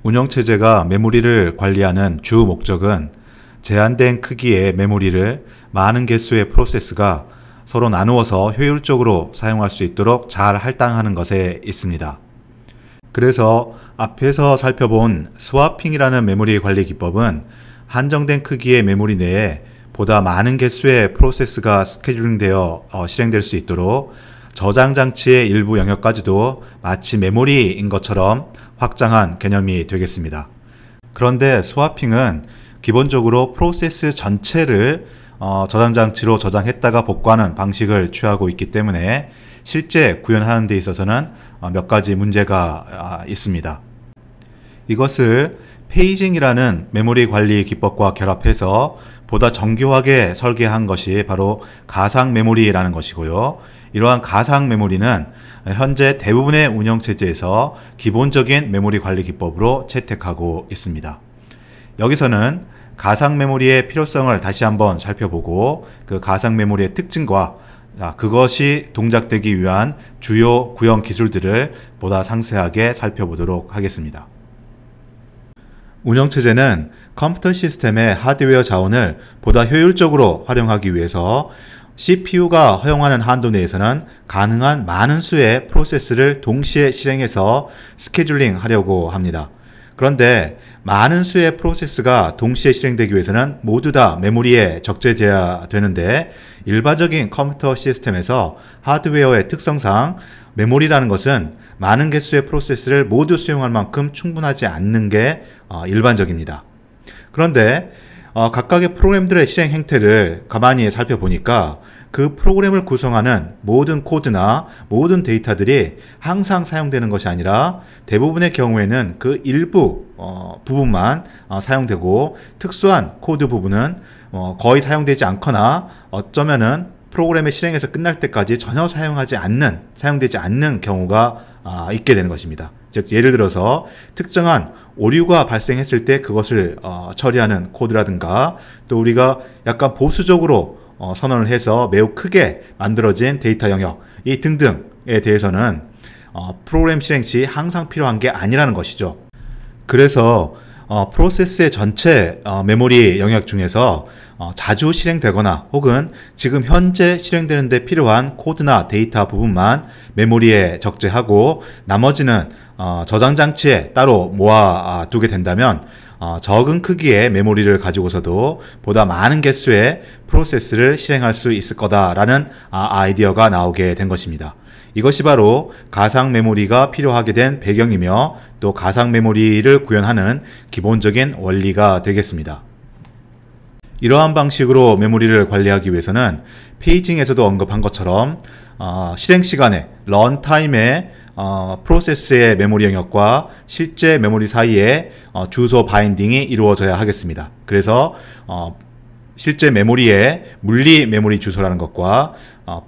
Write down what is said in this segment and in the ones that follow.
운영체제가 메모리를 관리하는 주 목적은 제한된 크기의 메모리를 많은 개수의 프로세스가 서로 나누어서 효율적으로 사용할 수 있도록 잘 할당하는 것에 있습니다. 그래서 앞에서 살펴본 스와핑이라는 메모리 관리 기법은 한정된 크기의 메모리 내에 보다 많은 개수의 프로세스가 스케줄링되어 실행될 수 있도록 저장 장치의 일부 영역까지도 마치 메모리인 것처럼 확장한 개념이 되겠습니다. 그런데 스와핑은 기본적으로 프로세스 전체를 저장 장치로 저장했다가 복구하는 방식을 취하고 있기 때문에 실제 구현하는 데 있어서는 몇 가지 문제가 있습니다. 이것을 페이징이라는 메모리 관리 기법과 결합해서 보다 정교하게 설계한 것이 바로 가상 메모리라는 것이고요. 이러한 가상 메모리는 현재 대부분의 운영체제에서 기본적인 메모리 관리 기법으로 채택하고 있습니다. 여기서는 가상 메모리의 필요성을 다시 한번 살펴보고 그 가상 메모리의 특징과 그것이 동작되기 위한 주요 구형 기술들을 보다 상세하게 살펴보도록 하겠습니다. 운영체제는 컴퓨터 시스템의 하드웨어 자원을 보다 효율적으로 활용하기 위해서 CPU가 허용하는 한도 내에서는 가능한 많은 수의 프로세스를 동시에 실행해서 스케줄링 하려고 합니다. 그런데 많은 수의 프로세스가 동시에 실행되기 위해서는 모두 다 메모리에 적재되어야 되는데 일반적인 컴퓨터 시스템에서 하드웨어의 특성상 메모리라는 것은 많은 개수의 프로세스를 모두 수용할 만큼 충분하지 않는 게 일반적입니다. 그런데 각각의 프로그램들의 실행 행태를 가만히 살펴보니까 그 프로그램을 구성하는 모든 코드나 모든 데이터들이 항상 사용되는 것이 아니라 대부분의 경우에는 그 일부 부분만 사용되고 특수한 코드 부분은 거의 사용되지 않거나 어쩌면은 프로그램의 실행에서 끝날 때까지 전혀 사용되지 않는 경우가 있게 되는 것입니다. 즉 예를 들어서 특정한 오류가 발생했을 때 그것을 처리하는 코드라든가 또 우리가 약간 보수적으로 선언을 해서 매우 크게 만들어진 데이터 영역 이 등등에 대해서는 프로그램 실행 시 항상 필요한 게 아니라는 것이죠. 그래서 프로세스의 전체 메모리 영역 중에서 자주 실행되거나 혹은 지금 현재 실행되는 데 필요한 코드나 데이터 부분만 메모리에 적재하고 나머지는 저장 장치에 따로 모아두게 된다면 적은 크기의 메모리를 가지고서도 보다 많은 개수의 프로세스를 실행할 수 있을 거다라는 아이디어가 나오게 된 것입니다. 이것이 바로 가상 메모리가 필요하게 된 배경이며 또 가상 메모리를 구현하는 기본적인 원리가 되겠습니다. 이러한 방식으로 메모리를 관리하기 위해서는 페이징에서도 언급한 것처럼 실행 시간에 런타임에 프로세스의 메모리 영역과 실제 메모리 사이에 주소 바인딩이 이루어져야 하겠습니다. 그래서 실제 메모리의 물리 메모리 주소라는 것과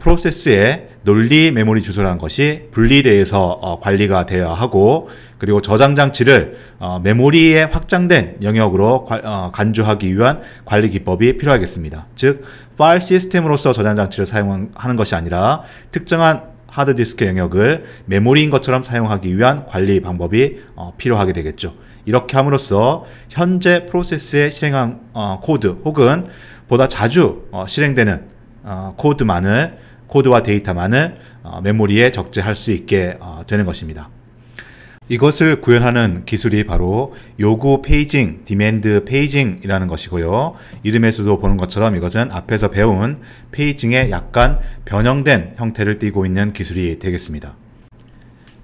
프로세스의 논리 메모리 주소라는 것이 분리되어서 관리가 되어야 하고 그리고 저장 장치를 메모리의 확장된 영역으로 간주하기 위한 관리 기법이 필요하겠습니다. 즉 파일 시스템으로서 저장 장치를 사용하는 것이 아니라 특정한 하드디스크 영역을 메모리인 것처럼 사용하기 위한 관리 방법이 필요하게 되겠죠. 이렇게 함으로써 현재 프로세스에 실행한 코드 혹은 보다 자주 실행되는 코드와 데이터만을 메모리에 적재할 수 있게 되는 것입니다. 이것을 구현하는 기술이 바로 요구 페이징, 디맨드 페이징이라는 것이고요. 이름에서도 보는 것처럼 이것은 앞에서 배운 페이징의 약간 변형된 형태를 띠고 있는 기술이 되겠습니다.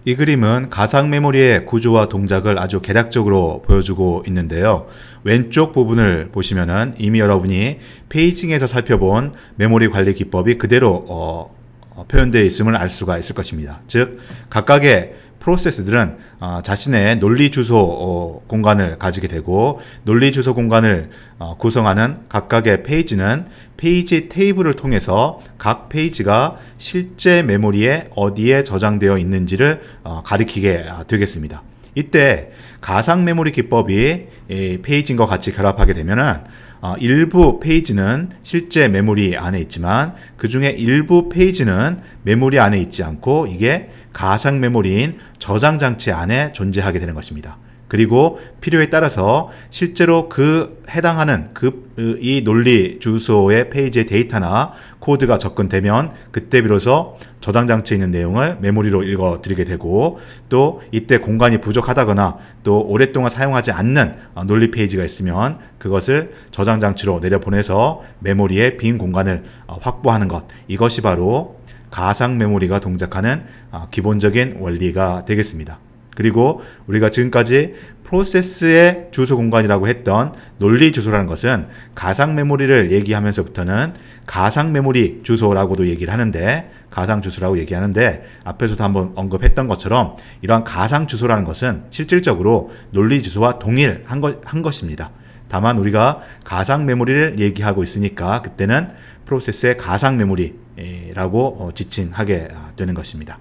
이 그림은 가상 메모리의 구조와 동작을 아주 개략적으로 보여주고 있는데요. 왼쪽 부분을 보시면은 이미 여러분이 페이징에서 살펴본 메모리 관리 기법이 그대로 표현되어 있음을 알 수가 있을 것입니다. 즉 각각의 프로세스들은 자신의 논리 주소 공간을 가지게 되고 논리 주소 공간을 구성하는 각각의 페이지는 페이지 테이블을 통해서 각 페이지가 실제 메모리에 어디에 저장되어 있는지를 가리키게 되겠습니다. 이때 가상 메모리 기법이 페이징과 같이 결합하게 되면은 일부 페이지는 실제 메모리 안에 있지만 그 중에 일부 페이지는 메모리 안에 있지 않고 이게 가상 메모리인 저장 장치 안에 존재하게 되는 것입니다. 그리고 필요에 따라서 실제로 그 해당하는 이 논리 주소의 페이지의 데이터나 코드가 접근되면 그때 비로소 저장 장치에 있는 내용을 메모리로 읽어 드리게 되고, 또 이때 공간이 부족하다거나 또 오랫동안 사용하지 않는 논리 페이지가 있으면 그것을 저장 장치로 내려보내서 메모리의 빈 공간을 확보하는 것, 이것이 바로 가상 메모리가 동작하는 기본적인 원리가 되겠습니다. 그리고 우리가 지금까지 프로세스의 주소 공간이라고 했던 논리 주소라는 것은 가상 메모리를 얘기하면서부터는 가상 메모리 주소라고도 얘기를 하는데, 가상 주소라고 얘기하는데, 앞에서도 한번 언급했던 것처럼 이러한 가상 주소라는 것은 실질적으로 논리 주소와 동일한 것입니다. 다만 우리가 가상 메모리를 얘기하고 있으니까 그때는 프로세스의 가상 메모리라고 지칭하게 되는 것입니다.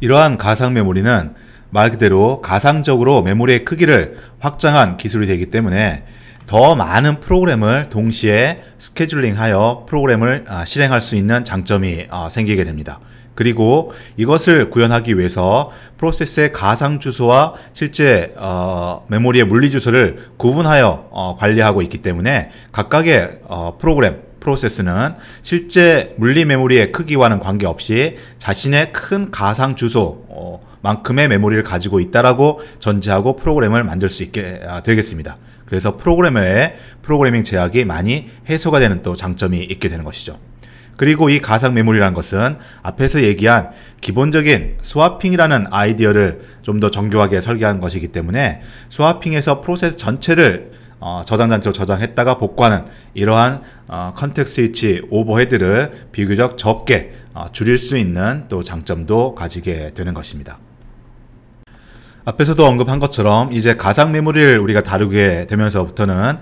이러한 가상 메모리는 말 그대로 가상적으로 메모리의 크기를 확장한 기술이 되기 때문에 더 많은 프로그램을 동시에 스케줄링하여 프로그램을 실행할 수 있는 장점이 생기게 됩니다. 그리고 이것을 구현하기 위해서 프로세스의 가상 주소와 실제 메모리의 물리 주소를 구분하여 관리하고 있기 때문에 각각의 프로세스는 실제 물리 메모리의 크기와는 관계없이 자신의 큰 가상 주소만큼의 메모리를 가지고 있다라고 전제하고 프로그램을 만들 수 있게 되겠습니다. 그래서 프로그래밍 제약이 많이 해소가 되는 또 장점이 있게 되는 것이죠. 그리고 이 가상 메모리라는 것은 앞에서 얘기한 기본적인 스와핑이라는 아이디어를 좀 더 정교하게 설계한 것이기 때문에 스와핑에서 프로세스 전체를 저장 장치로 저장했다가 복구하는 이러한 컨텍스트 스위치 오버헤드를 비교적 적게 줄일 수 있는 또 장점도 가지게 되는 것입니다. 앞에서도 언급한 것처럼 이제 가상 메모리를 우리가 다루게 되면서부터는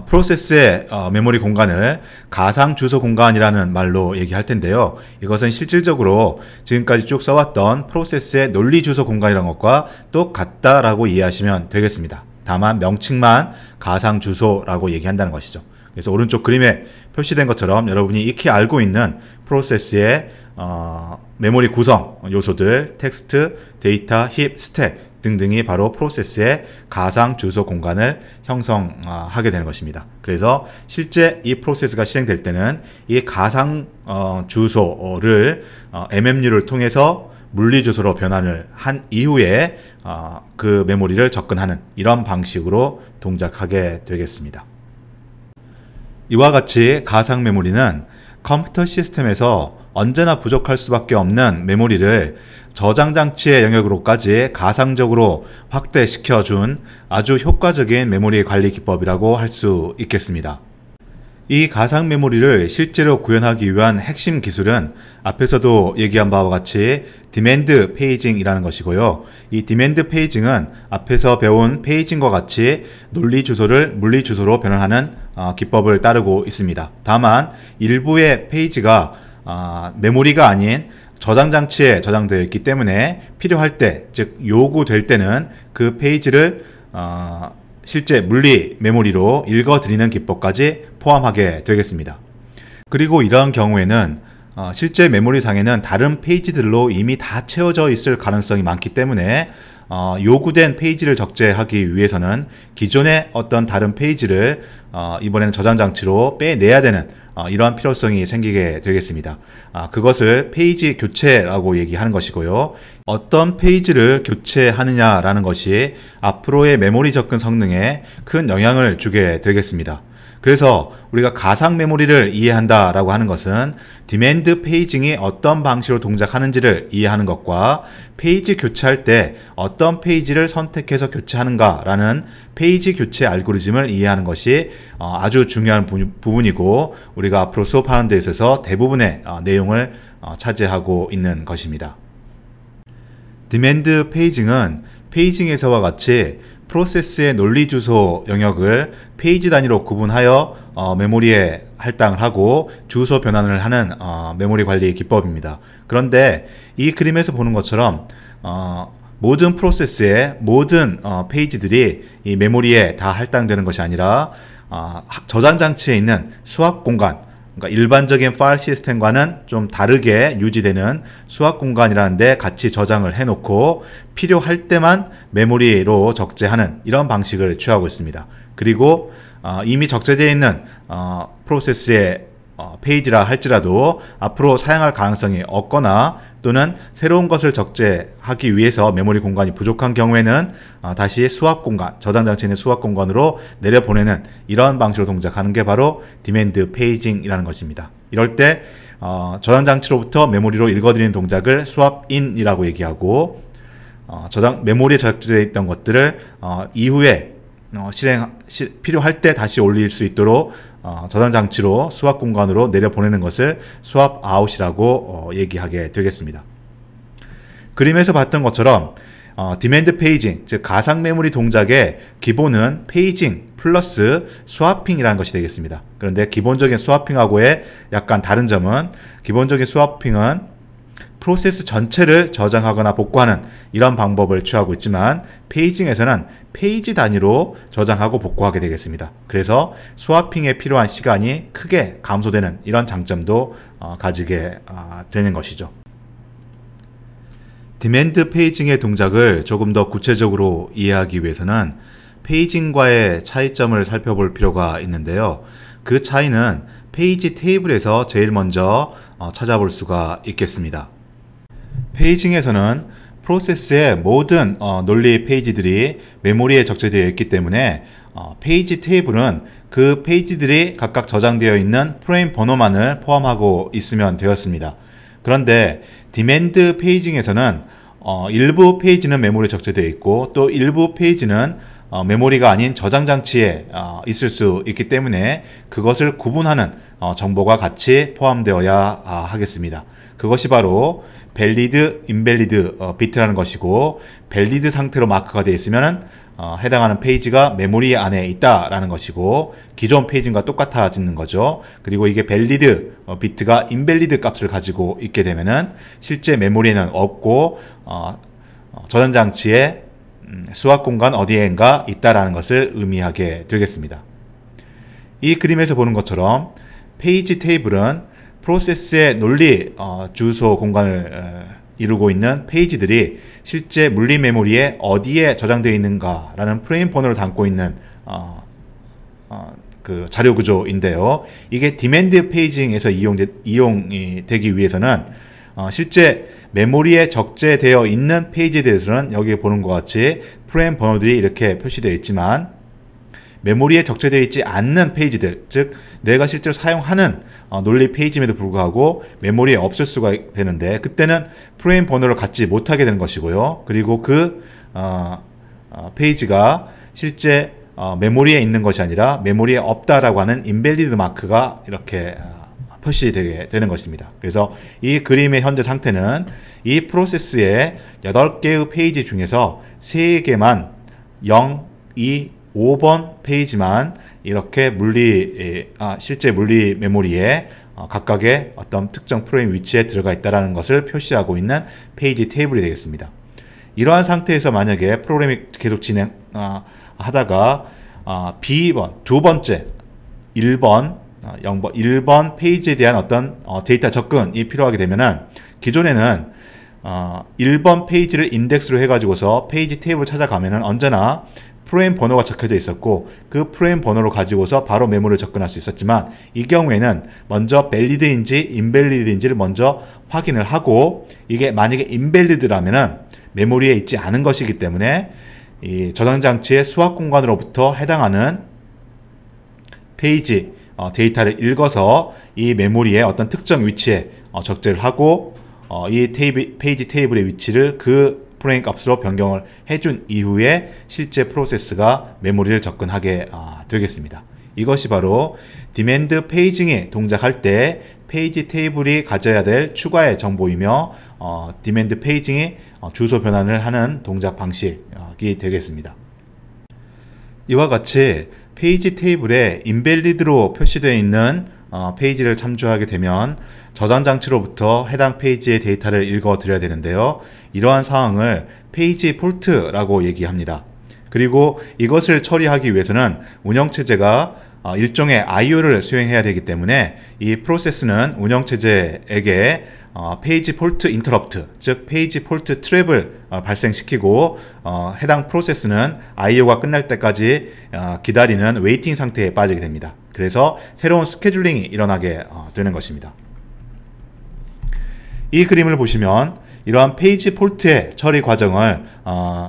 프로세스의 메모리 공간을 가상 주소 공간이라는 말로 얘기할 텐데요. 이것은 실질적으로 지금까지 쭉 써왔던 프로세스의 논리 주소 공간이라는 것과 똑같다라고 이해하시면 되겠습니다. 다만 명칭만 가상 주소라고 얘기한다는 것이죠. 그래서 오른쪽 그림에 표시된 것처럼 여러분이 익히 알고 있는 프로세스의 메모리 구성 요소들, 텍스트, 데이터, 힙, 스택 등등이 바로 프로세스의 가상 주소 공간을 형성하게 되는 것입니다. 그래서 실제 이 프로세스가 실행될 때는 이 가상 주소를 MMU를 통해서 물리 주소로 변환을 한 이후에 그 메모리를 접근하는 이런 방식으로 동작하게 되겠습니다. 이와 같이 가상 메모리는 컴퓨터 시스템에서 언제나 부족할 수밖에 없는 메모리를 저장 장치의 영역으로까지 가상적으로 확대시켜준 아주 효과적인 메모리 관리 기법이라고 할 수 있겠습니다. 이 가상 메모리를 실제로 구현하기 위한 핵심 기술은 앞에서도 얘기한 바와 같이 디맨드 페이징이라는 것이고요. 이 디맨드 페이징은 앞에서 배운 페이징과 같이 논리 주소를 물리 주소로 변환하는 기법을 따르고 있습니다. 다만 일부의 페이지가 메모리가 아닌 저장 장치에 저장되어 있기 때문에 필요할 때, 즉 요구될 때는 그 페이지를 실제 물리 메모리로 읽어드리는 기법까지 포함하게 되겠습니다. 그리고 이러한 경우에는 실제 메모리상에는 다른 페이지들로 이미 다 채워져 있을 가능성이 많기 때문에 요구된 페이지를 적재하기 위해서는 기존의 어떤 다른 페이지를 이번에는 저장 장치로 빼내야 되는 이러한 필요성이 생기게 되겠습니다. 그것을 페이지 교체라고 얘기하는 것이고요. 어떤 페이지를 교체하느냐라는 것이 앞으로의 메모리 접근 성능에 큰 영향을 주게 되겠습니다. 그래서 우리가 가상 메모리를 이해한다라고 하는 것은 디맨드 페이징이 어떤 방식으로 동작하는지를 이해하는 것과 페이지 교체할 때 어떤 페이지를 선택해서 교체하는가라는 페이지 교체 알고리즘을 이해하는 것이 아주 중요한 부분이고 우리가 앞으로 수업하는 데 있어서 대부분의 내용을 차지하고 있는 것입니다. 디맨드 페이징은 페이징에서와 같이 프로세스의 논리 주소 영역을 페이지 단위로 구분하여 메모리에 할당을 하고 주소 변환을 하는 메모리 관리 기법입니다. 그런데 이 그림에서 보는 것처럼 모든 프로세스의 모든 페이지들이 이 메모리에 다 할당되는 것이 아니라 저장 장치에 있는 수압 공간, 그러니까 일반적인 파일 시스템과는 좀 다르게 유지되는 수압 공간이라는 데 같이 저장을 해놓고 필요할 때만 메모리로 적재하는 이런 방식을 취하고 있습니다. 그리고 이미 적재되어 있는 프로세스의 페이지라 할지라도 앞으로 사용할 가능성이 없거나 또는 새로운 것을 적재하기 위해서 메모리 공간이 부족한 경우에는 다시 수압 공간, 저장 장치에 있는 수압 공간으로 내려보내는 이런 방식으로 동작하는 게 바로 디맨드 페이징이라는 것입니다. 이럴 때 저장 장치로부터 메모리로 읽어드리는 동작을 수압인이라고 얘기하고, 메모리에 적재되어 있던 것들을 이후에 필요할 때 다시 올릴 수 있도록 저장 장치로 수압 공간으로 내려보내는 것을 수압 아웃이라고 얘기하게 되겠습니다. 그림에서 봤던 것처럼 디맨드 페이징, 즉 가상 메모리 동작의 기본은 페이징 플러스 스와핑이라는 것이 되겠습니다. 그런데 기본적인 스와핑하고의 약간 다른 점은, 기본적인 스와핑은 프로세스 전체를 저장하거나 복구하는 이런 방법을 취하고 있지만, 페이징에서는 페이지 단위로 저장하고 복구하게 되겠습니다. 그래서 스와핑에 필요한 시간이 크게 감소되는 이런 장점도 가지게 되는 것이죠. 디맨드 페이징의 동작을 조금 더 구체적으로 이해하기 위해서는 페이징과의 차이점을 살펴볼 필요가 있는데요. 그 차이는 페이지 테이블에서 제일 먼저 찾아볼 수가 있겠습니다. 페이징에서는 프로세스의 모든 논리 페이지들이 메모리에 적재되어 있기 때문에 페이지 테이블은 그 페이지들이 각각 저장되어 있는 프레임 번호만을 포함하고 있으면 되었습니다. 그런데 디맨드 페이징에서는 일부 페이지는 메모리에 적재되어 있고 또 일부 페이지는 메모리가 아닌 저장 장치에 있을 수 있기 때문에 그것을 구분하는 정보가 같이 포함되어야 하겠습니다. 그것이 바로 밸리드, 인밸리드 비트라는 것이고, 밸리드 상태로 마크가 되어 있으면 해당하는 페이지가 메모리 안에 있다라는 것이고, 기존 페이지과 똑같아지는 거죠. 그리고 이게 밸리드 비트가 인밸리드 값을 가지고 있게 되면은 실제 메모리에는 없고 저장 장치에 수압 공간 어디에인가 있다라는 것을 의미하게 되겠습니다. 이 그림에서 보는 것처럼 페이지 테이블은 프로세스의 논리 주소 공간을 이루고 있는 페이지들이 실제 물리 메모리에 어디에 저장되어 있는가라는 프레임 번호를 담고 있는 그 자료 구조인데요. 이게 디맨드 페이징에서 이용이 되기 위해서는 실제 메모리에 적재되어 있는 페이지에 대해서는 여기 보는 것 같이 프레임 번호들이 이렇게 표시되어 있지만, 메모리에 적재되어 있지 않는 페이지들, 즉 내가 실제로 사용하는 논리 페이지임에도 불구하고 메모리에 없을 수가 되는데, 그때는 프레임 번호를 갖지 못하게 되는 것이고요. 그리고 그 페이지가 실제 메모리에 있는 것이 아니라 메모리에 없다라고 하는 인밸리드 마크가 이렇게 표시되게 되는 것입니다. 그래서 이 그림의 현재 상태는 이 프로세스의 8개의 페이지 중에서 3개만 0, 2, 5번 페이지만 이렇게 실제 물리 메모리에 각각의 어떤 특정 프레임 위치에 들어가 있다는 것을 표시하고 있는 페이지 테이블이 되겠습니다. 이러한 상태에서 만약에 프로그램이 계속 진행하다가 B번, 두 번째 1번 페이지에 대한 어떤 데이터 접근이 필요하게 되면은, 기존에는 1번 페이지를 인덱스로 해가지고서 페이지 테이블을 찾아가면은 언제나 프레임 번호가 적혀져 있었고, 그 프레임 번호를 가지고서 바로 메모리를 접근할 수 있었지만, 이 경우에는 먼저 밸리드인지 인밸리드인지를 먼저 확인을 하고, 이게 만약에 인밸리드라면은 메모리에 있지 않은 것이기 때문에 이 저장 장치의 수압 공간으로부터 해당하는 페이지 데이터를 읽어서 이 메모리의 어떤 특정 위치에 적재를 하고, 이 페이지 테이블의 위치를 그 프레임 값으로 변경을 해준 이후에 실제 프로세스가 메모리를 접근하게 되겠습니다. 이것이 바로 디맨드 페이징이 동작할 때 페이지 테이블이 가져야 될 추가의 정보이며, 디맨드 페이징이 주소 변환을 하는 동작 방식이 되겠습니다. 이와 같이 페이지 테이블에 인밸리드로 표시되어 있는 페이지를 참조하게 되면 저장 장치로부터 해당 페이지의 데이터를 읽어 드려야 되는데요. 이러한 상황을 페이지 폴트라고 얘기합니다. 그리고 이것을 처리하기 위해서는 운영체제가 일종의 IO를 수행해야 되기 때문에 이 프로세스는 운영체제에게 페이지 폴트 인터럽트, 즉 페이지 폴트 트랩을 발생시키고 해당 프로세스는 IO가 끝날 때까지 기다리는 웨이팅 상태에 빠지게 됩니다. 그래서 새로운 스케줄링이 일어나게 되는 것입니다. 이 그림을 보시면 이러한 페이지 폴트의 처리 과정을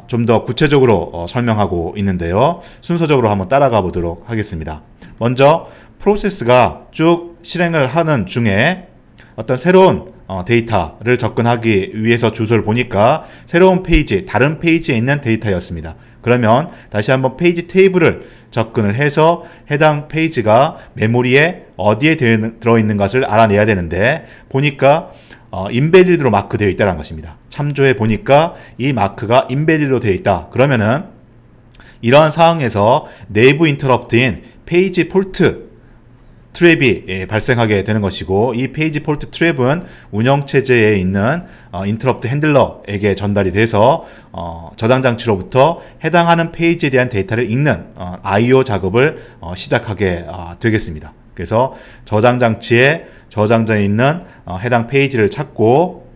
좀 더 구체적으로 설명하고 있는데요. 순서적으로 한번 따라가 보도록 하겠습니다. 먼저 프로세스가 쭉 실행을 하는 중에 어떤 새로운 데이터를 접근하기 위해서 주소를 보니까 새로운 페이지, 다른 페이지에 있는 데이터였습니다. 그러면 다시 한번 페이지 테이블을 접근을 해서 해당 페이지가 메모리에 어디에 들어있는 것을 알아내야 되는데 보니까 인베리드로 마크되어 있다는 것입니다. 참조해 보니까 이 마크가 인베리드로 되어 있다. 그러면은 이러한 상황에서 내부 인터럽트인 페이지 폴트 트랩이 발생하게 되는 것이고 이 페이지 폴트 트랩은 운영체제에 있는 인터럽트 핸들러에게 전달이 돼서 저장 장치로부터 해당하는 페이지에 대한 데이터를 읽는 IO 작업을 시작하게 되겠습니다. 그래서 저장 장치에 저장되어 있는 해당 페이지를 찾고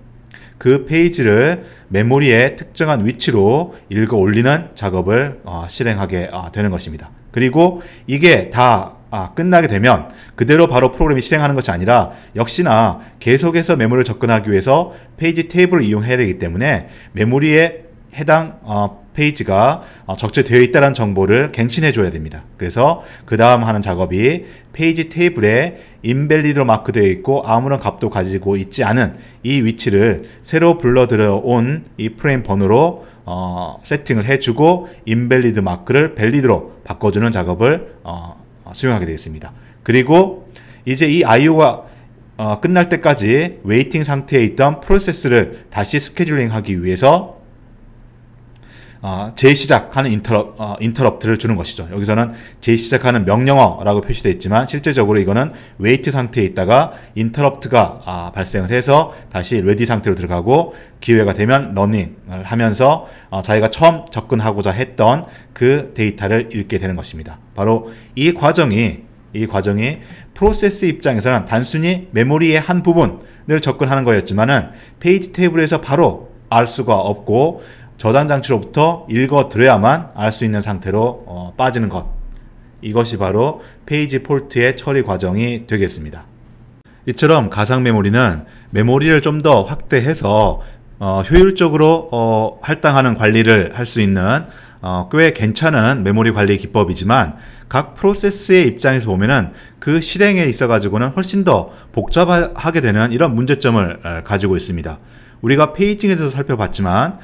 그 페이지를 메모리의 특정한 위치로 읽어 올리는 작업을 실행하게 되는 것입니다. 그리고 이게 다 끝나게 되면 그대로 바로 프로그램이 실행하는 것이 아니라 역시나 계속해서 메모리를 접근하기 위해서 페이지 테이블을 이용해야 되기 때문에 메모리에 해당 페이지가 적재되어 있다는 정보를 갱신해 줘야 됩니다. 그래서 그 다음 하는 작업이 페이지 테이블에 인밸리드로 마크되어 있고 아무런 값도 가지고 있지 않은 이 위치를 새로 불러 들어온 이 프레임 번호로 세팅을 해주고 인밸리드 마크를 밸리드로 바꿔주는 작업을 수행하게 되겠습니다. 그리고 이제 이 IO가 끝날 때까지 웨이팅 상태에 있던 프로세스를 다시 스케줄링 하기 위해서 재시작하는 인터럽트를 주는 것이죠. 여기서는 재시작하는 명령어라고 표시되어 있지만 실제적으로 이거는 웨이트 상태에 있다가 인터럽트가 발생을 해서 다시 레디 상태로 들어가고 기회가 되면 러닝을 하면서 자기가 처음 접근하고자 했던 그 데이터를 읽게 되는 것입니다. 바로 이 과정이 프로세스 입장에서는 단순히 메모리의 한 부분을 접근하는 거였지만은 페이지 테이블에서 바로 알 수가 없고 저장 장치로부터 읽어 들어야만 알 수 있는 상태로 빠지는 것. 이것이 바로 페이지 폴트의 처리 과정이 되겠습니다. 이처럼 가상 메모리는 메모리를 좀 더 확대해서 효율적으로 할당하는 관리를 할 수 있는 꽤 괜찮은 메모리 관리 기법이지만 각 프로세스의 입장에서 보면은 그 실행에 있어 가지고는 훨씬 더 복잡하게 되는 이런 문제점을 가지고 있습니다. 우리가 페이징에서 살펴봤지만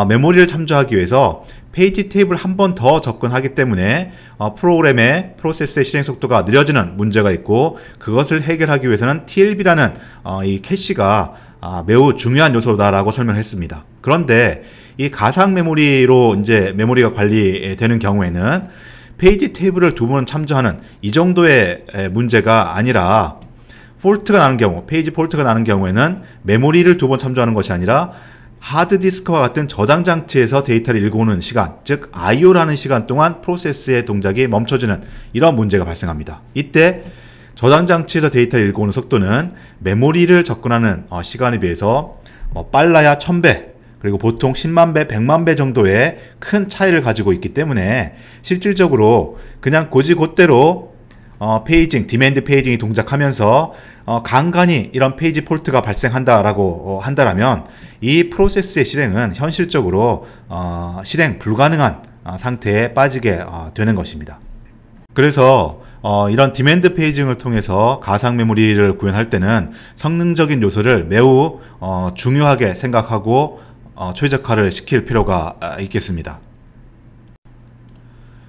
메모리를 참조하기 위해서 페이지 테이블 한 번 더 접근하기 때문에 프로그램의 프로세스의 실행 속도가 느려지는 문제가 있고 그것을 해결하기 위해서는 TLB라는 이 캐시가 매우 중요한 요소다라고 설명했습니다. 그런데 이 가상 메모리로 이제 메모리가 관리되는 경우에는 페이지 테이블을 두 번 참조하는 이 정도의 문제가 아니라 폴트가 나는 경우, 페이지 폴트가 나는 경우에는 메모리를 두 번 참조하는 것이 아니라 하드디스크와 같은 저장 장치에서 데이터를 읽어오는 시간, 즉 IO라는 시간 동안 프로세스의 동작이 멈춰지는 이런 문제가 발생합니다. 이때 저장 장치에서 데이터를 읽어오는 속도는 메모리를 접근하는 시간에 비해서 빨라야 1000배, 그리고 보통 10만 배, 100만 배 정도의 큰 차이를 가지고 있기 때문에 실질적으로 그냥 곧이곧대로 페이징, 디맨드 페이징이 동작하면서 간간히 이런 페이지 폴트가 발생한다라고 한다라면 이 프로세스의 실행은 현실적으로 실행 불가능한 상태에 빠지게 되는 것입니다. 그래서 이런 디맨드 페이징을 통해서 가상 메모리를 구현할 때는 성능적인 요소를 매우 중요하게 생각하고 최적화를 시킬 필요가 있겠습니다.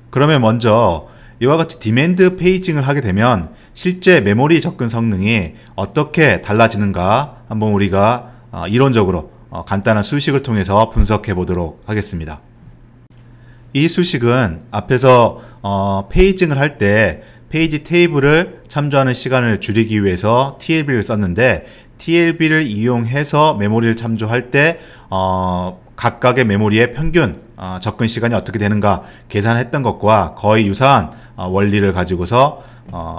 그러면 먼저 이와 같이 디맨드 페이징을 하게 되면 실제 메모리 접근 성능이 어떻게 달라지는가 한번 우리가 이론적으로 간단한 수식을 통해서 분석해 보도록 하겠습니다. 이 수식은 앞에서 페이징을 할 때 페이지 테이블을 참조하는 시간을 줄이기 위해서 TLB를 썼는데 TLB를 이용해서 메모리를 참조할 때 각각의 메모리의 평균 접근 시간이 어떻게 되는가 계산했던 것과 거의 유사한 원리를 가지고서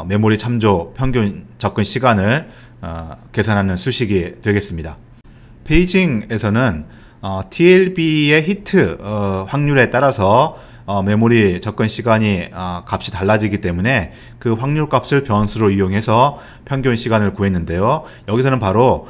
메모리 참조 평균 접근 시간을 계산하는 수식이 되겠습니다. 페이징에서는 TLB의 히트 확률에 따라서 메모리 접근 시간이 값이 달라지기 때문에 그 확률 값을 변수로 이용해서 평균 시간을 구했는데요. 여기서는 바로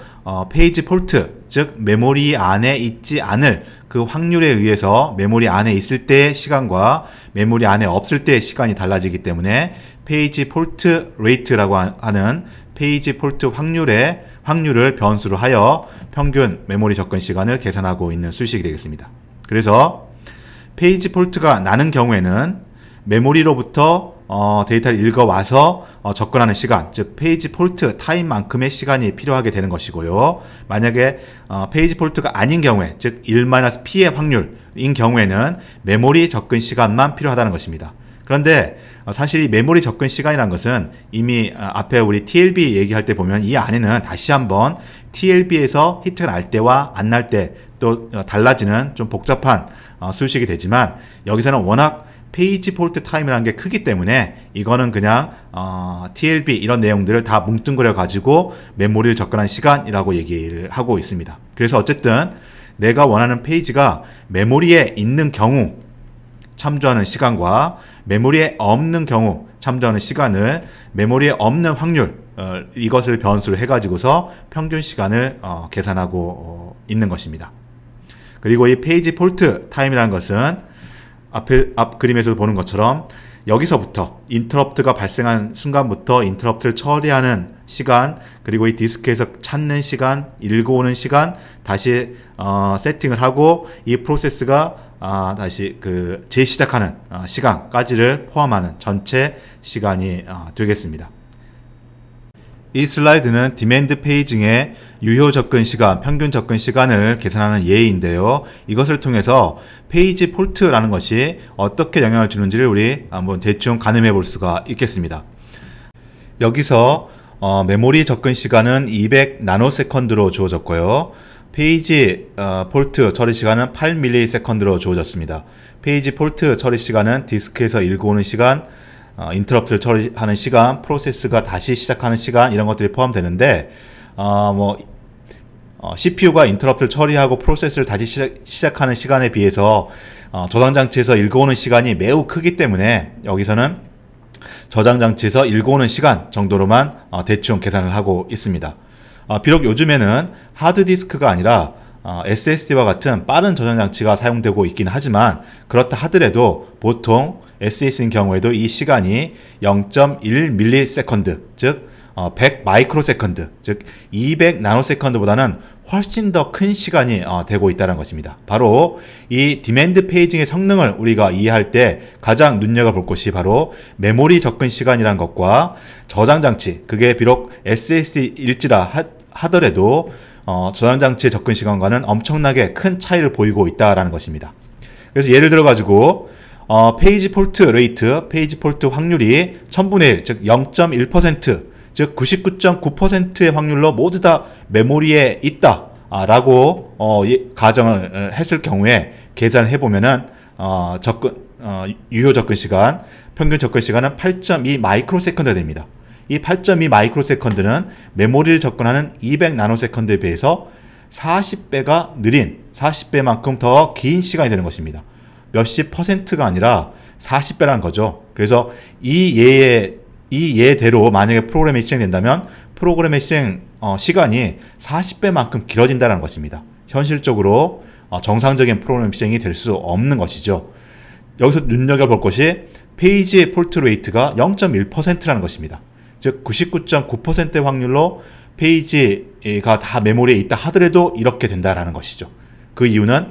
페이지 폴트, 즉 메모리 안에 있지 않을 그 확률에 의해서 메모리 안에 있을 때의 시간과 메모리 안에 없을 때의 시간이 달라지기 때문에 페이지 폴트 레이트라고 하는 페이지 폴트 확률을 변수로 하여 평균 메모리 접근 시간을 계산하고 있는 수식이 되겠습니다. 그래서 페이지 폴트가 나는 경우에는 메모리로부터 데이터를 읽어와서 접근하는 시간, 즉 페이지 폴트 타임만큼의 시간이 필요하게 되는 것이고요. 만약에 페이지 폴트가 아닌 경우에, 즉 1-p의 확률인 경우에는 메모리 접근 시간만 필요하다는 것입니다. 그런데 사실 이 메모리 접근 시간이라는 것은 이미 앞에 우리 TLB 얘기할 때 보면 이 안에는 다시 한번 TLB에서 히트가 날 때와 안 날 때 또 달라지는 좀 복잡한 수식이 되지만 여기서는 워낙 페이지 폴트 타임이라는 게 크기 때문에 이거는 그냥 TLB 이런 내용들을 다 뭉뚱그려 가지고 메모리를 접근한 시간이라고 얘기를 하고 있습니다. 그래서 어쨌든 내가 원하는 페이지가 메모리에 있는 경우 참조하는 시간과 메모리에 없는 경우 참조하는 시간을 메모리에 없는 확률 이것을 변수를 해가지고서 평균 시간을 계산하고 있는 것입니다. 그리고 이 페이지 폴트 타임이라는 것은 앞 그림에서도 보는 것처럼 여기서부터 인터럽트가 발생한 순간부터 인터럽트를 처리하는 시간, 그리고 이 디스크에서 찾는 시간, 읽어오는 시간, 다시 세팅을 하고 이 프로세스가 다시 재시작하는 시간까지를 포함하는 전체 시간이 되겠습니다. 이 슬라이드는 디맨드 페이징의 유효 접근 시간, 평균 접근 시간을 계산하는 예인데요. 이것을 통해서 페이지 폴트라는 것이 어떻게 영향을 주는지를 우리 한번 대충 가늠해 볼 수가 있겠습니다. 여기서 메모리 접근 시간은 200나노세컨드로 주어졌고요. 페이지 폴트 처리 시간은 8ms로 주어졌습니다. 페이지 폴트 처리 시간은 디스크에서 읽어오는 시간, 인터럽트를 처리하는 시간, 프로세스가 다시 시작하는 시간, 이런 것들이 포함되는데 CPU가 인터럽트를 처리하고 프로세스를 다시 시작하는 시간에 비해서 저장장치에서 읽어오는 시간이 매우 크기 때문에 여기서는 저장장치에서 읽어오는 시간 정도로만 대충 계산을 하고 있습니다. 비록 요즘에는 하드디스크가 아니라 SSD와 같은 빠른 저장장치가 사용되고 있긴 하지만 그렇다 하더라도 보통 SSD인 경우에도 이 시간이 0.1ms, 즉 100 마이크로세컨드, 즉 200나노세컨드보다는 훨씬 더 큰 시간이 되고 있다는 것입니다. 바로 이 디맨드 페이징의 성능을 우리가 이해할 때 가장 눈여겨볼 것이 바로 메모리 접근 시간이라는 것과 저장장치, 그게 비록 SSD일지라 하더라도 저장장치의 접근 시간과는 엄청나게 큰 차이를 보이고 있다는 것입니다. 그래서 예를 들어 가지고 페이지 폴트 레이트, 페이지 폴트 확률이 1000분의 1, 즉 0.1%, 즉 99.9%의 확률로 모두 다 메모리에 있다 라고 가정을 했을 경우에 계산을 해보면은 유효 접근 시간, 평균 접근 시간은 8.2 마이크로세컨드가 됩니다. 이 8.2 마이크로세컨드는 메모리를 접근하는 200나노세컨드에 비해서 40배가 느린, 40배만큼 더 긴 시간이 되는 것입니다. 몇십 %가 아니라 40배라는 거죠. 그래서 이 예대로 만약에 프로그램이 실행된다면 프로그램의 실행 시간이 40배만큼 길어진다는 것입니다. 현실적으로 정상적인 프로그램 실행이 될 수 없는 것이죠. 여기서 눈여겨볼 것이 페이지 폴트 레이트가 0.1%라는 것입니다. 즉 99.9%의 확률로 페이지가 다 메모리에 있다 하더라도 이렇게 된다는 것이죠. 그 이유는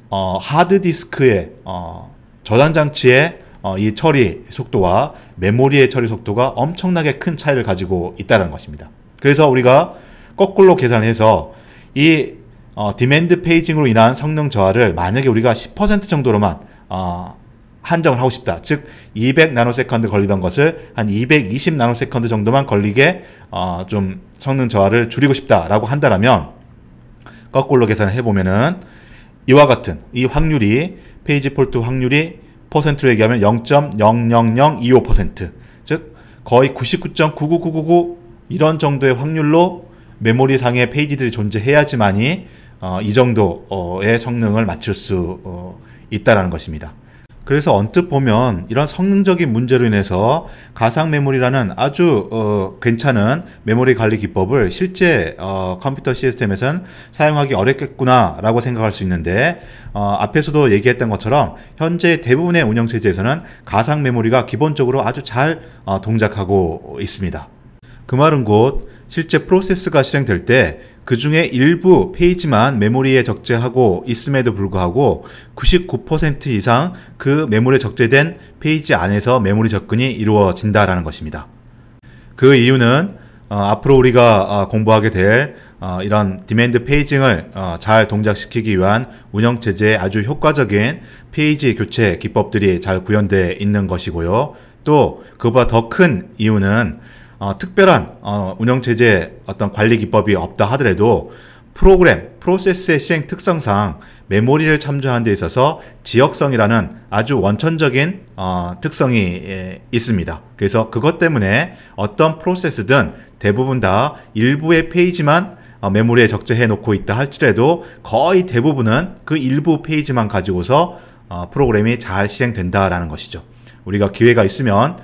하드디스크의 저장장치의 이 처리 속도와 메모리의 처리 속도가 엄청나게 큰 차이를 가지고 있다는 것입니다. 그래서 우리가 거꾸로 계산해서 이 디맨드 페이징으로 인한 성능 저하를 만약에 우리가 10% 정도로만 한정을 하고 싶다. 즉 200나노세컨드 걸리던 것을 한 220나노세컨드 정도만 걸리게 좀 성능 저하를 줄이고 싶다라고 한다면 거꾸로 계산을 해보면은 이와 같은 이 확률이 페이지 폴트 확률이 퍼센트로 얘기하면 0.00025%, 즉 거의 99.99999 이런 정도의 확률로 메모리상의 페이지들이 존재해야지만이 이 정도의 성능을 맞출 수 있다라는 것입니다. 그래서 언뜻 보면 이런 성능적인 문제로 인해서 가상 메모리라는 아주 괜찮은 메모리 관리 기법을 실제 컴퓨터 시스템에서는 사용하기 어렵겠구나 라고 생각할 수 있는데, 앞에서도 얘기했던 것처럼 현재 대부분의 운영체제에서는 가상 메모리가 기본적으로 아주 잘 동작하고 있습니다. 그 말은 곧 실제 프로세스가 실행될 때 그 중에 일부 페이지만 메모리에 적재하고 있음에도 불구하고 99% 이상 그 메모리에 적재된 페이지 안에서 메모리 접근이 이루어진다라는 것입니다. 그 이유는 앞으로 우리가 공부하게 될 이런 디맨드 페이징을 잘 동작시키기 위한 운영체제의 아주 효과적인 페이지 교체 기법들이 잘 구현되어 있는 것이고요. 또 그보다 더 큰 이유는 특별한 운영체제의 어떤 관리 기법이 없다 하더라도 프로세스의 실행 특성상 메모리를 참조하는 데 있어서 지역성이라는 아주 원천적인 특성이 있습니다. 그래서 그것 때문에 어떤 프로세스든 대부분 다 일부의 페이지만 메모리에 적재해 놓고 있다 할지라도 거의 대부분은 그 일부 페이지만 가지고서 프로그램이 잘 실행된다라는 것이죠. 우리가 기회가 있으면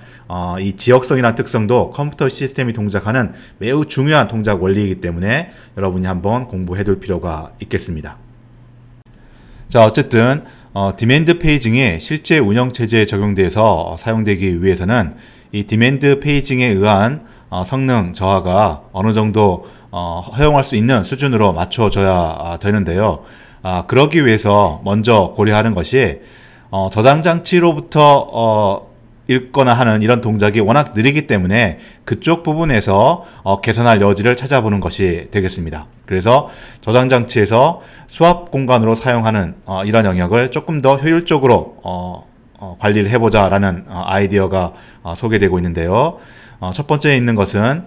이 지역성이라는 특성도 컴퓨터 시스템이 동작하는 매우 중요한 동작 원리이기 때문에 여러분이 한번 공부해 둘 필요가 있겠습니다. 자, 어쨌든 디맨드 페이징이 실제 운영체제에 적용돼서 사용되기 위해서는 이 디맨드 페이징에 의한 성능 저하가 어느 정도 허용할 수 있는 수준으로 맞춰져야 되는데요. 그러기 위해서 먼저 고려하는 것이 저장장치로부터 읽거나 하는 이런 동작이 워낙 느리기 때문에 그쪽 부분에서 개선할 여지를 찾아보는 것이 되겠습니다. 그래서 저장장치에서 수압 공간으로 사용하는 이런 영역을 조금 더 효율적으로 관리를 해보자 라는 아이디어가 소개되고 있는데요. 첫 번째 있는 것은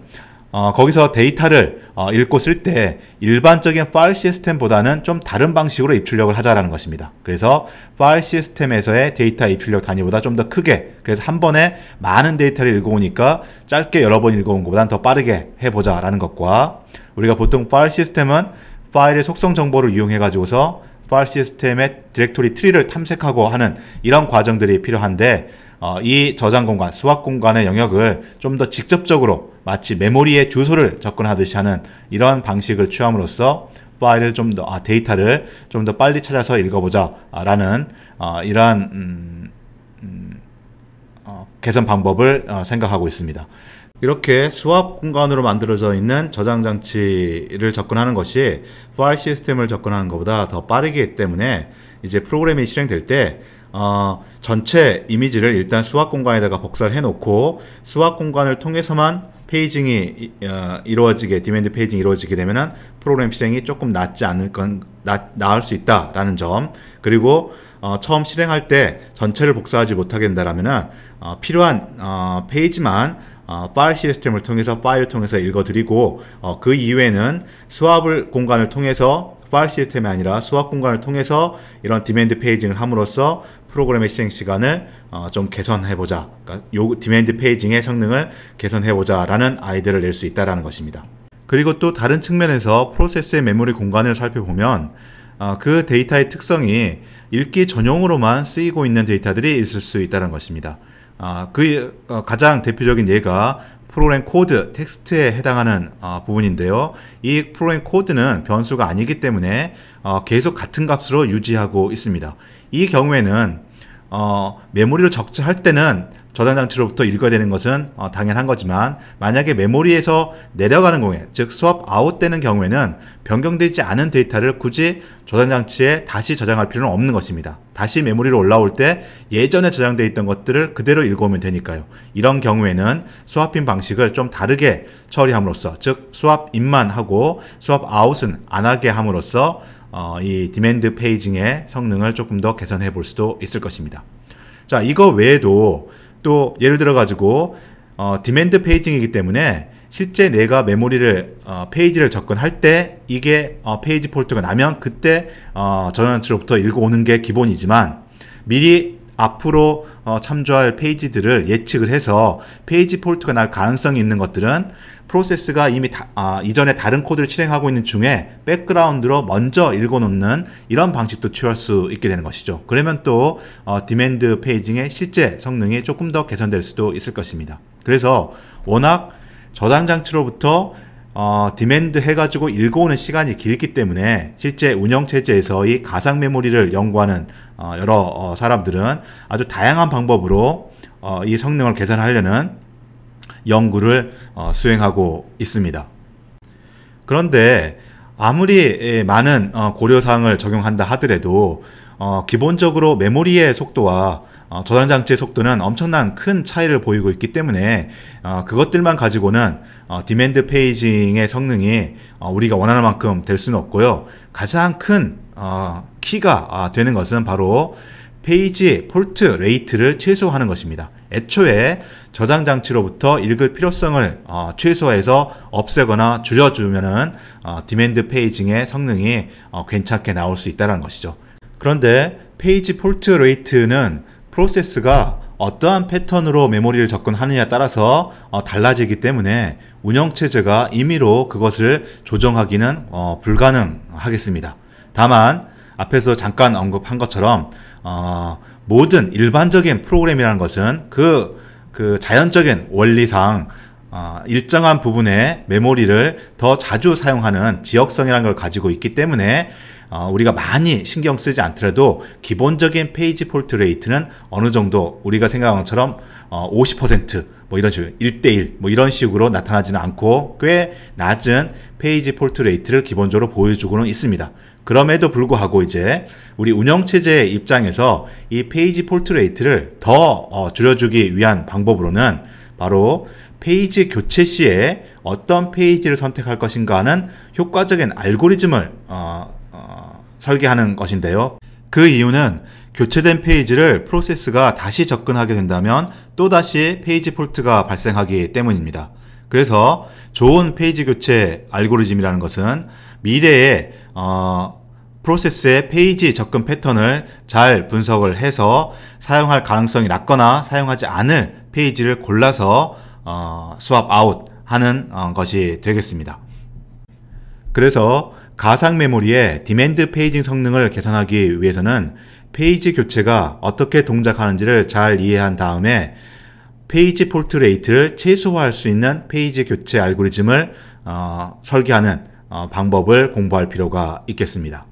거기서 데이터를 읽고 쓸 때 일반적인 파일 시스템보다는 좀 다른 방식으로 입출력을 하자라는 것입니다. 그래서 파일 시스템에서의 데이터 입출력 단위보다 좀 더 크게, 그래서 한 번에 많은 데이터를 읽어오니까 짧게 여러 번 읽어온 것보다는 더 빠르게 해보자라는 것과, 우리가 보통 파일 시스템은 파일의 속성 정보를 이용해 가지고서 파일 시스템의 디렉토리 트리를 탐색하고 하는 이런 과정들이 필요한데, 이 저장 공간, 수학 공간의 영역을 좀 더 직접적으로 마치 메모리의 주소를 접근하듯이 하는 이런 방식을 취함으로써 파일을 좀 더, 데이터를 좀 더 빨리 찾아서 읽어보자 라는 이러한 개선 방법을 생각하고 있습니다. 이렇게 수압 공간으로 만들어져 있는 저장장치를 접근하는 것이 파일 시스템을 접근하는 것보다 더 빠르기 때문에 이제 프로그램이 실행될 때 전체 이미지를 일단 수압 공간에다가 복사를 해놓고 수압 공간을 통해서만 페이징이 이루어지게, 디맨드 페이징이 이루어지게 되면은 프로그램 실행이 조금 나을 수 있다라는 점, 그리고 처음 실행할 때 전체를 복사하지 못하게 된다라면은 필요한 페이지만 파일 시스템을 통해서 파일을 통해서 읽어드리고 그 이후에는 수압 공간을 통해서 파일 시스템이 아니라 수압 공간을 통해서 이런 디맨드 페이징을 함으로써 프로그램의 실행 시간을 좀 개선해보자, 그러니까 요 디맨드 페이징의 성능을 개선해보자 라는 아이디어를 낼 수 있다는 것입니다. 그리고 또 다른 측면에서 프로세스의 메모리 공간을 살펴보면 그 데이터의 특성이 읽기 전용으로만 쓰이고 있는 데이터들이 있을 수 있다는 것입니다. 가장 대표적인 예가 프로그램 코드, 텍스트에 해당하는 부분인데요. 이 프로그램 코드는 변수가 아니기 때문에 계속 같은 값으로 유지하고 있습니다. 이 경우에는 메모리로 적재할 때는 저장장치로부터 읽어야 되는 것은 당연한 거지만, 만약에 메모리에서 내려가는 경우에, 즉 스왑 아웃되는 경우에는 변경되지 않은 데이터를 굳이 저장장치에 다시 저장할 필요는 없는 것입니다. 다시 메모리로 올라올 때 예전에 저장되어 있던 것들을 그대로 읽어오면 되니까요. 이런 경우에는 스왑인 방식을 좀 다르게 처리함으로써, 즉 스왑 인만 하고 스왑 아웃은 안 하게 함으로써 이 디맨드 페이징의 성능을 조금 더 개선해 볼 수도 있을 것입니다. 자, 이거 외에도 또 예를 들어 가지고 디맨드 페이징이기 때문에 실제 내가 메모리를 페이지를 접근할 때 이게 페이지 폴트가 나면 그때 저장장치로부터 읽어오는 게 기본이지만, 미리 앞으로 참조할 페이지들을 예측을 해서 페이지 폴트가 날 가능성이 있는 것들은 프로세스가 이미 이전에 다른 코드를 실행하고 있는 중에 백그라운드로 먼저 읽어놓는 이런 방식도 취할 수 있게 되는 것이죠. 그러면 또 디맨드 페이징의 실제 성능이 조금 더 개선될 수도 있을 것입니다. 그래서 워낙 저장 장치로부터 디맨드 해가지고 읽어오는 시간이 길기 때문에 실제 운영체제에서 이 가상 메모리를 연구하는 여러 사람들은 아주 다양한 방법으로 이 성능을 개선하려는 연구를 수행하고 있습니다. 그런데 아무리 많은 고려사항을 적용한다 하더라도 기본적으로 메모리의 속도와 저장 장치의 속도는 엄청난 큰 차이를 보이고 있기 때문에 그것들만 가지고는 디맨드 페이징의 성능이 우리가 원하는 만큼 될 수는 없고요. 가장 큰 키가 되는 것은 바로 페이지 폴트 레이트를 최소화하는 것입니다. 애초에 저장 장치로부터 읽을 필요성을 최소화해서 없애거나 줄여주면은 디맨드 페이징의 성능이 괜찮게 나올 수 있다는 것이죠. 그런데 페이지 폴트 레이트는 프로세스가 어떠한 패턴으로 메모리를 접근하느냐에 따라서 달라지기 때문에 운영체제가 임의로 그것을 조정하기는 불가능하겠습니다. 다만 앞에서 잠깐 언급한 것처럼 모든 일반적인 프로그램이라는 것은 그 자연적인 원리상 일정한 부분의 메모리를 더 자주 사용하는 지역성이라는 걸 가지고 있기 때문에 우리가 많이 신경 쓰지 않더라도 기본적인 페이지 폴트 레이트는 어느 정도 우리가 생각한 것처럼 50% 뭐 이런 식으로 1대1 뭐 이런 식으로 나타나지는 않고 꽤 낮은 페이지 폴트 레이트를 기본적으로 보여주고는 있습니다. 그럼에도 불구하고 이제 우리 운영체제의 입장에서 이 페이지 폴트 레이트를 더 줄여주기 위한 방법으로는 바로 페이지 교체 시에 어떤 페이지를 선택할 것인가 하는 효과적인 알고리즘을 설계하는 것인데요. 그 이유는 교체된 페이지를 프로세스가 다시 접근하게 된다면 또다시 페이지 폴트가 발생하기 때문입니다. 그래서 좋은 페이지 교체 알고리즘이라는 것은 미래에 프로세스의 페이지 접근 패턴을 잘 분석을 해서 사용할 가능성이 낮거나 사용하지 않을 페이지를 골라서 스왑 아웃 하는 것이 되겠습니다. 그래서 가상 메모리의 디맨드 페이징 성능을 개선하기 위해서는 페이지 교체가 어떻게 동작하는지를 잘 이해한 다음에 페이지 폴트 레이트를 최소화할 수 있는 페이지 교체 알고리즘을 설계하는 방법을 공부할 필요가 있겠습니다.